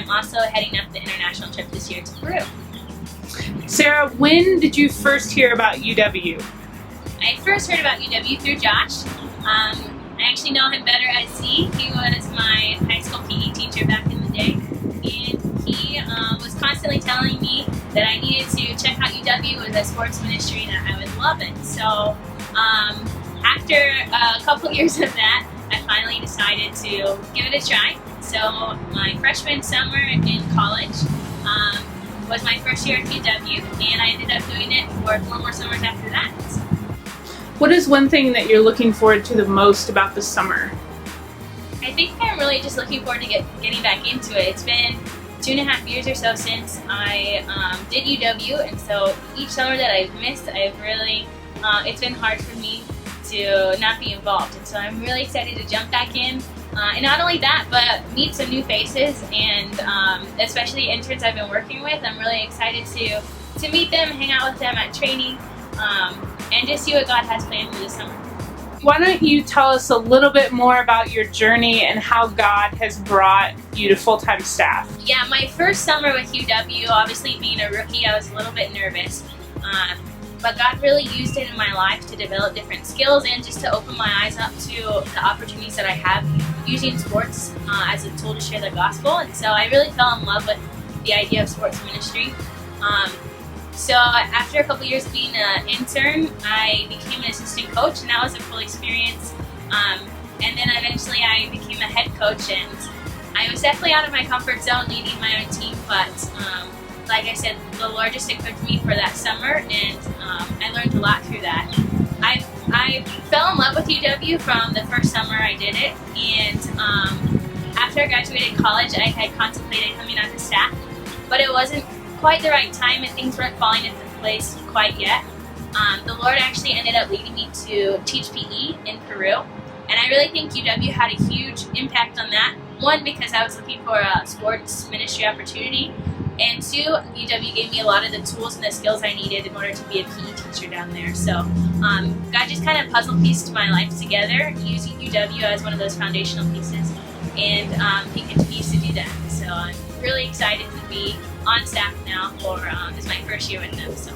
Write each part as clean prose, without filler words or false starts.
I'm also heading up the international trip this year to Peru. Sarah, when did you first hear about UW? I first heard about UW through Josh. I actually know him better as Z. He was my high school PE teacher back in the day, and he was constantly telling me that I needed to check out UW with a sports ministry and that I would love it. So after a couple years of that, I finally decided to give it a try. So my freshman summer in college was my first year at UW, and I ended up doing it for 4 more summers after that. What is one thing that you're looking forward to the most about the summer? I think I'm really just looking forward to getting back into it. It's been 2.5 years or so since I did UW, and so each summer that I've missed, it's been hard for me to not be involved. And so I'm really excited to jump back in. And not only that, but meet some new faces, and especially interns I've been working with. I'm really excited to meet them, hang out with them at training, and just see what God has planned for this summer. Why don't you tell us a little bit more about your journey and how God has brought you to full-time staff? Yeah, my first summer with UW, obviously being a rookie, I was a little bit nervous. But God really used it in my life to develop different skills and just to open my eyes up to the opportunities that I have using sports as a tool to share the gospel. And so I really fell in love with the idea of sports ministry. So after a couple years of being an intern, I became an assistant coach, and that was a cool experience. And then eventually I became a head coach, and I was definitely out of my comfort zone leading my own team, but like I said, the Lord just equipped me for that summer, and I learned a lot through that. I fell in love with UW from the first summer I did it, and after I graduated college, I had contemplated coming on to staff, but it wasn't quite the right time, and things weren't falling into place quite yet. The Lord actually ended up leading me to teach PE in Peru, and I really think UW had a huge impact on that. One, because I was looking for a sports ministry opportunity, and two, UW gave me a lot of the tools and the skills I needed in order to be a PE teacher down there. So God just kind of puzzle pieced my life together using UW as one of those foundational pieces, and He continues to do that. So I'm really excited to be on staff now for this is my first year with them. So.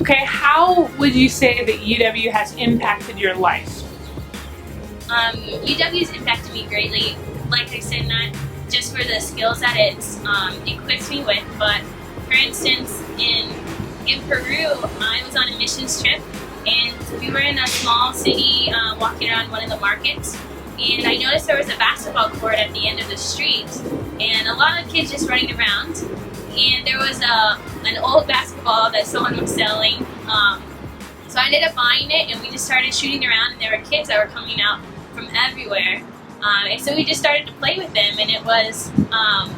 Okay, how would you say that UW has impacted your life? UW has impacted me greatly. Like I said, not just for the skills that it equips me with, but for instance, in Peru, I was on a missions trip, and we were in a small city walking around one of the markets, and I noticed there was a basketball court at the end of the street, and a lot of kids just running around, and there was an old basketball that someone was selling, so I ended up buying it, and we just started shooting around, and there were kids that were coming out from everywhere. And so we just started to play with them, and it was, I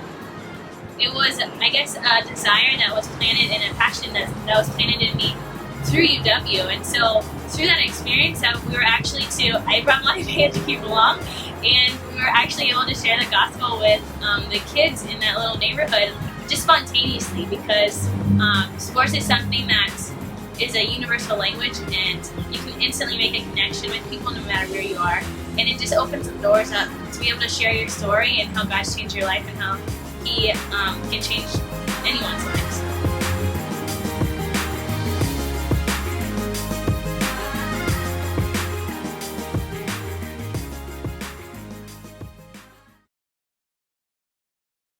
guess, a desire that was planted and a passion that was planted in me through UW. And so through that experience, I brought my band to keep along, and we were actually able to share the gospel with the kids in that little neighborhood just spontaneously, because sports is something that is a universal language, and you can instantly make a connection with people no matter where you are. And it just opens the doors up to be able to share your story and how God's changed your life and how He can change anyone's life.